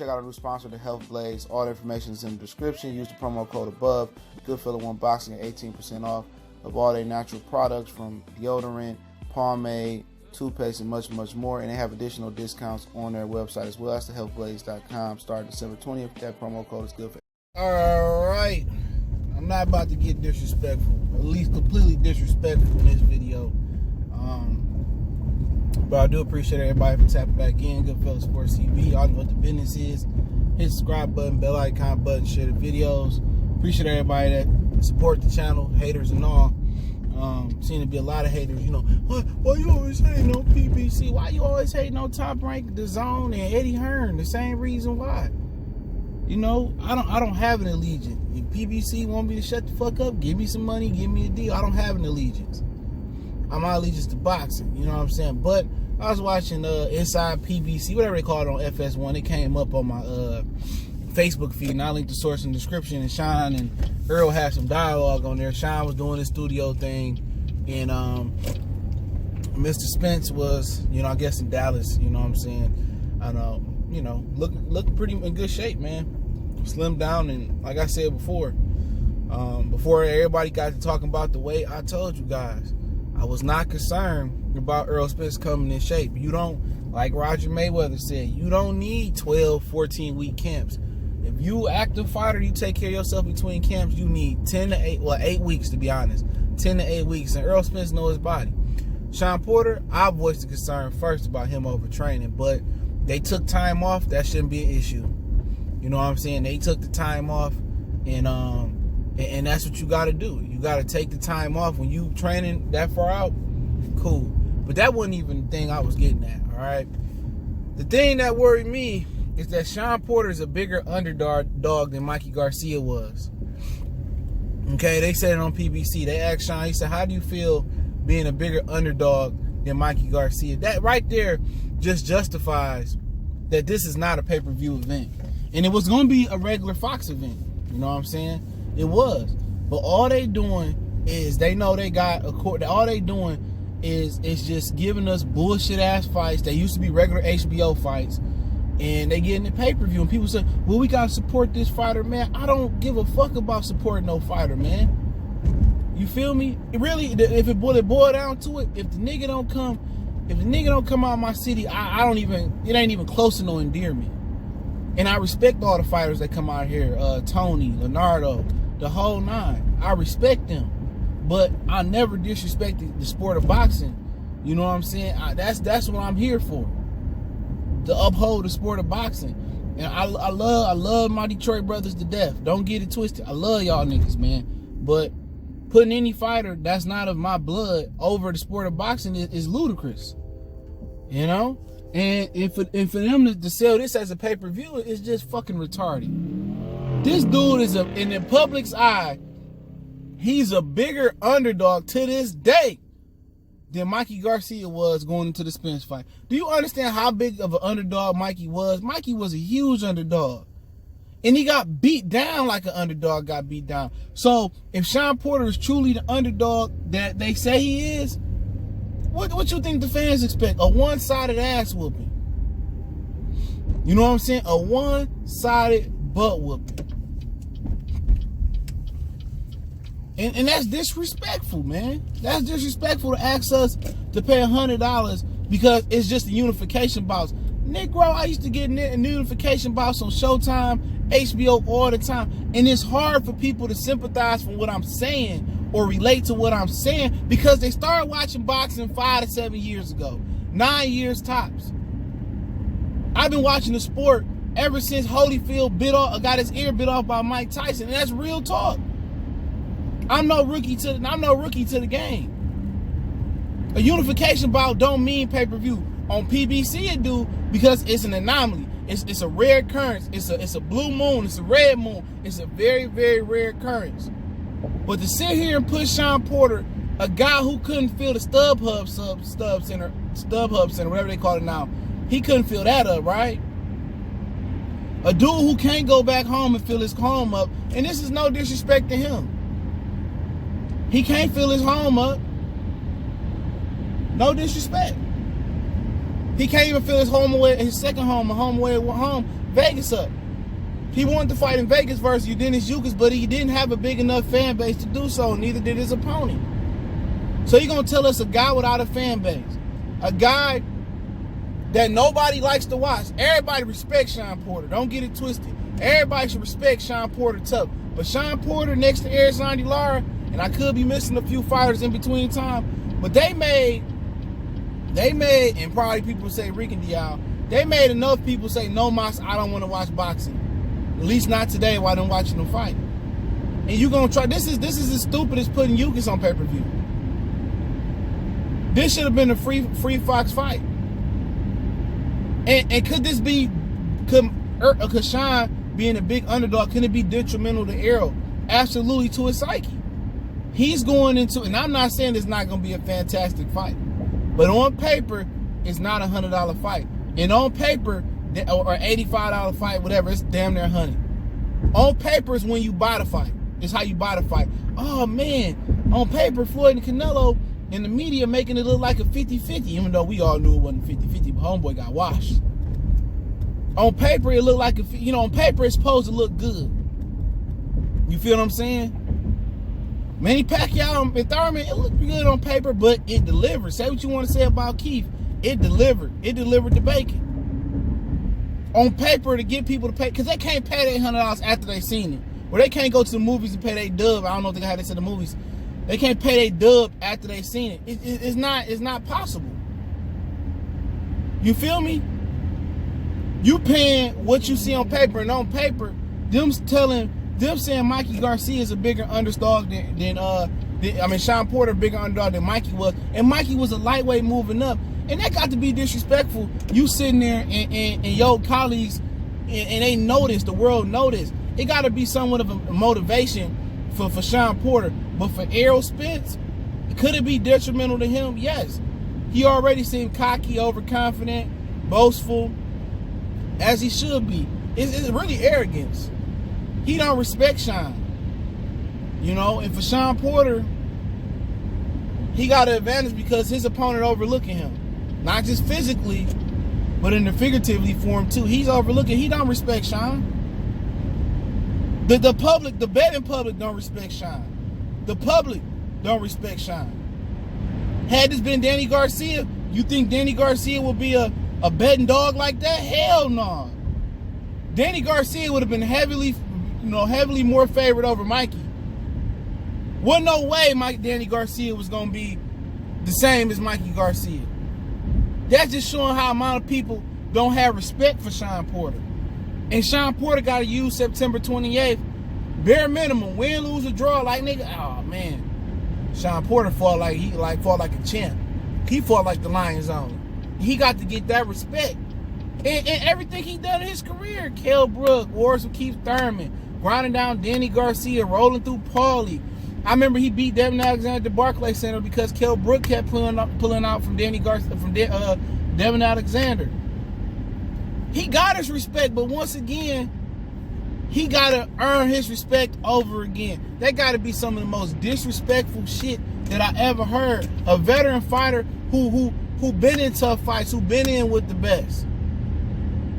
check out our new sponsor, the Health Blaze. All the information is in the description. Use the promo code above. Goodfellow Unboxing at 18% off of all their natural products, from deodorant, pomade, toothpaste, and much, much more. And they have additional discounts on their website as well. That's thehealthblaze.com. Starting December 20th. That promo code is good for. All right. I'm not about to get disrespectful, at least completely disrespectful in this video. But I do appreciate everybody for tapping back in. Goodfellow Sports TV. Y'all know what the business is. Hit the subscribe button, bell icon button, share the videos. Appreciate everybody that support the channel, haters and all. Seem to be a lot of haters, you know. Why you always hating on PBC? Why you always hating on Top Rank, The Zone, and Eddie Hearn? The same reason why. You know, I don't have an allegiance. If PBC want me to shut the fuck up, give me some money, give me a deal. I don't have an allegiance. My allegiance to boxing, you know what I'm saying? But I was watching Inside PBC, whatever they call it on FS1. It came up on my Facebook feed, and I linked the source in the description. And Shawn and Errol had some dialogue on there. Shawn was doing his studio thing, and Mr. Spence was, you know, I guess in Dallas, you know what I'm saying? I know, you know, look pretty in good shape, man. Slimmed down, and like I said before everybody got to talking about the weight, I told you guys, I was not concerned about Errol Spence coming in shape. You don't, like Roger Mayweather said, you don't need 12, 14-week camps. If you active fighter, you take care of yourself between camps, you need 10 to 8, well, 8 weeks to be honest. 10 to 8 weeks, and Errol Spence knows his body. Shawn Porter, I voiced the concern first about him overtraining, but they took time off. That shouldn't be an issue. You know what I'm saying? They took the time off, and that's what you got to do. You got to take the time off when you training that far out. Cool, but that wasn't even the thing I was getting at. All right, the thing that worried me is that Shawn Porter is a bigger underdog than Mikey Garcia was. Okay, they said it on PBC. They asked Shawn. He said, "How do you feel being a bigger underdog than Mikey Garcia?" That right there just justifies that this is not a pay-per-view event. And it was going to be a regular Fox event. You know what I'm saying? It was. But all they doing is, they know they got a court. All they doing is just giving us bullshit-ass fights. They used to be regular HBO fights. And they getting the pay-per-view. And people say, well, we got to support this fighter, man. I don't give a fuck about supporting no fighter, man. You feel me? It really, if it boil down to it, if the nigga don't come out of my city, I don't even, it ain't even close to no endearment. And I respect all the fighters that come out here, Tony, Leonardo, the whole nine. I respect them, but I never disrespected the sport of boxing. You know what I'm saying? That's what I'm here for, to uphold the sport of boxing. And I love my Detroit brothers to death. Don't get it twisted. I love y'all niggas, man. But putting any fighter that's not of my blood over the sport of boxing is ludicrous. You know? And for them to sell this as a pay-per-view is just fucking retarded. This dude is, in the public's eye, he's a bigger underdog to this day than Mikey Garcia was going into the Spence fight. Do you understand how big of an underdog Mikey was? Mikey was a huge underdog. And he got beat down like an underdog got beat down. So if Shawn Porter is truly the underdog that they say he is, what you think the fans expect? A one-sided ass whooping. You know what I'm saying? A one-sided butt whooping. And that's disrespectful, man. That's disrespectful to ask us to pay $100 because it's just a unification bout. Negro, I used to get a unification bouts on Showtime, HBO all the time. And it's hard for people to sympathize from what I'm saying or relate to what I'm saying because they started watching boxing 5 to 7 years ago. 9 years tops. I've been watching the sport ever since Holyfield got his ear bit off by Mike Tyson. And that's real talk. I'm no rookie to the game. A unification bout don't mean pay-per-view. On PBC it do because it's an anomaly. It's a rare occurrence. It's a blue moon. It's a red moon. It's a very, very rare occurrence. But to sit here and put Shawn Porter, a guy who couldn't fill the StubHub Center, whatever they call it now, he couldn't fill that up, right? A dude who can't go back home and fill his home up, and this is no disrespect to him. He can't fill his home up. No disrespect. He can't even fill his home away, his second home, a home away at home Vegas up. He wanted to fight in Vegas versus Dennis Yukas, but he didn't have a big enough fan base to do so. Neither did his opponent. So you're going to tell us a guy without a fan base, a guy that nobody likes to watch. Everybody respects Shawn Porter. Don't get it twisted. Everybody should respect Shawn Porter tough. But Shawn Porter next to Errol Lara, and I could be missing a few fighters in between time, but they made, and probably people say Rican Dial, they made enough people say, no, Mas, I don't want to watch boxing. At least not today while I'm watching them fight. And you gonna try, this is as stupid as putting Yukas on pay-per-view. This should have been a free Fox fight. And could this be, could Shawn being a big underdog, can it be detrimental to Errol? Absolutely, to his psyche. He's going into, and I'm not saying it's not going to be a fantastic fight, but on paper, it's not a $100 fight. And on paper, or $85 fight, whatever, it's damn near 100. On paper is when you buy the fight. It's how you buy the fight. Oh man, on paper, Floyd and Canelo in the media making it look like a 50-50, even though we all knew it wasn't 50-50, but homeboy got washed. On paper, it looked like, on paper, it's supposed to look good. You feel what I'm saying? Manny Pacquiao and Thurman, it looked good on paper, but it delivered. Say what you want to say about Keith. It delivered. It delivered the bacon. On paper, to get people to pay, because they can't pay their $100 after they seen it. Or they can't go to the movies and pay their dub. I don't know if they how they said the movies. They can't pay their dub after they seen it. It's not possible. You feel me? You paying what you see on paper, and on paper, them saying Mikey Garcia is a bigger underdog than Shawn Porter a bigger underdog than Mikey was, and Mikey was a lightweight moving up, and that got to be disrespectful. You sitting there and your colleagues and they notice, the world notice. It got to be somewhat of a motivation for Shawn Porter, but for Errol Spence, could it be detrimental to him? Yes. He already seemed cocky, overconfident, boastful, as he should be. It's really arrogance. He don't respect Shawn. And for Shawn Porter, he got an advantage because his opponent overlooking him. Not just physically, but in the figuratively form too. He's overlooking. He don't respect Shawn. The public, the betting public don't respect Shawn. The public don't respect Shawn. Had this been Danny Garcia, you think Danny Garcia would be a betting dog like that? Hell no. Danny Garcia would have been heavily more favored over Mikey. Wasn't no way Danny Garcia was going to be the same as Mikey Garcia. That's just showing how amount of people don't have respect for Shawn Porter. And Shawn Porter got to use September 28th, bare minimum, win, lose, or draw. Like, nigga, oh man, Shawn Porter fought like a champ. He fought like the Lions only. He got to get that respect. And everything he done in his career, Kell Brook, wars with Keith Thurman, grinding down Danny Garcia, rolling through Paulie. I remember he beat Devin Alexander at the Barclays Center because Kell Brook kept pulling out from Devin Alexander. He got his respect, but once again, he got to earn his respect over again. That got to be some of the most disrespectful shit that I ever heard. A veteran fighter who been in tough fights, who been in with the best,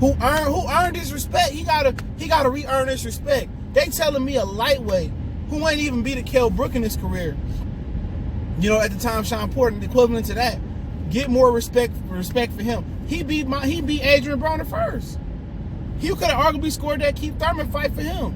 who earned his respect. He gotta re-earn his respect. They telling me a lightweight who ain't even beat a Kell Brook in his career, at the time Shawn Porter, the equivalent to that, get more respect for him. He beat Adrian Broner first. He could have arguably scored that Keith Thurman fight for him.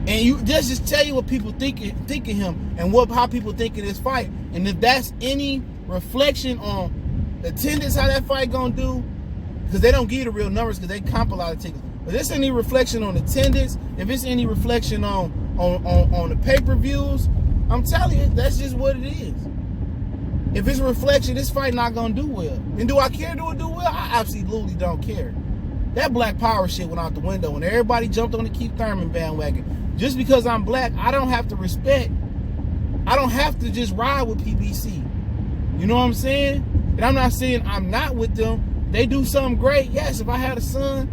And that's just tell you what people think of him and how people think of this fight. And if that's any reflection on attendance, how that fight gonna do, because they don't give you the real numbers because they comp a lot of tickets. But if it's any reflection on attendance, if it's any reflection on the pay-per-views, I'm telling you, that's just what it is. If it's a reflection, this fight not gonna do well. And do I care to do well? I absolutely don't care. That black power shit went out the window when everybody jumped on the Keith Thurman bandwagon. Just because I'm black, I don't have to respect. I don't have to just ride with PBC. You know what I'm saying? And I'm not saying I'm not with them. They do something great. Yes, if I had a son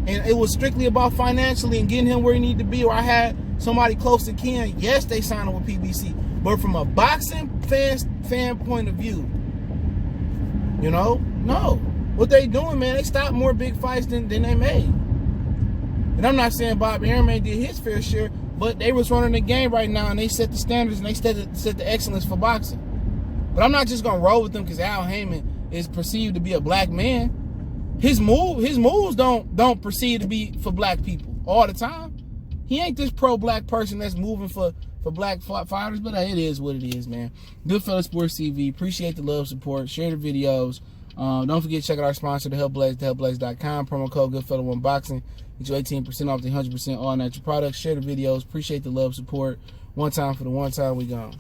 and it was strictly about financially and getting him where he needed to be, or I had somebody close to Ken, yes, they signed him with PBC. But from a boxing fan point of view, no. what they doing, man, they stopped more big fights than they made. And I'm not saying Bob Arum did his fair share, but they was running the game right now, and they set the standards and they set the excellence for boxing. But I'm not just gonna roll with them because Al Heyman is perceived to be a black man. His moves don't perceive to be for black people all the time. He ain't this pro-black person that's moving for black fighters, but it is what it is, man. Goodfellas Sports TV. Appreciate the love, support. Share the videos. Don't forget to check out our sponsor, The Help Blaze, thehelpblaze.com. Promo code Goodfella1Boxing. Get you 18% off the 100% all natural products. Share the videos. Appreciate the love, support. One time for the one time. We gone.